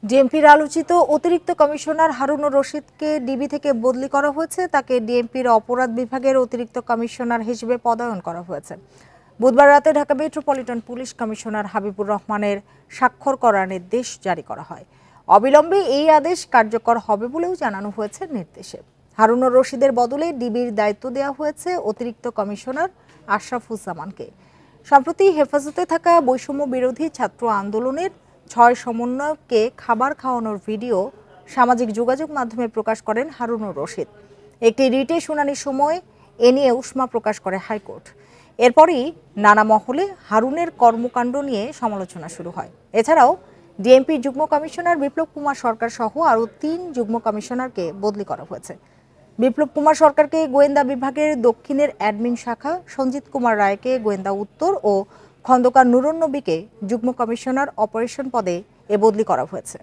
ডিএমপির আলোচিত অতিরিক্ত commissioner Harunur রশিদকে DB থেকে বদলি করা হয়েছে। তাকে ডিএমপির অপরাধ বিভাগের অতিরিক্ত কমিশনার হিসেবে পদায়ন করা হয়েছে। বুধবার রাতে Dhaka metropolitan police commissioner Habibur রহমানের স্বাক্ষর করার নির্দেশ জারি করা হয়। অবিলম্বে এই আদেশ কার্যকর হবে বলেও জানানো হয়েছে নির্দেশে। হারুনুর রশিদের বদলে ডিবির দায়িত্ব দেওয়া হয়েছে অতিরিক্ত কমিশনার আশরাফুজ্জামানকে। সম্প্রতি হেফাজতে থাকা বৈষম্য বিরোধী ছাত্র আন্দোলনের ৬ সমন্বয়ককে খাবার খাওয়ানোর ভিডিও সামাজিক যোগাযোগ মাধ্যমে প্রকাশ করেন হারুনুর রশিদ। একটি রিটে শুনানির সময় এ নিয়ে উষ্মা প্রকাশ করে হাইকোর্ট। এরপরই নানা মহলে হারুনের কর্মকাণ্ড নিয়ে সমালোচনা শুরু হয়। এছাড়াও ডিএমপি যুগ্ম কমিশনার বিপ্লব কুমার সরকার সহ আরও ৩ যুগ্ম কমিশনারকে বদলি করা হয়েছে। বিপ্লব কুমার সরকারকে গোয়েন্দা বিভাগের দক্ষিণের অ্যাডমিন শাখা, সঞ্জিত কুমার রায়কে গোয়েন্দা উত্তর ও খন্দকার নুরুন নবীকে যুগ্ম কমিশনার অপারেশন পদে বদলি করা হয়েছে।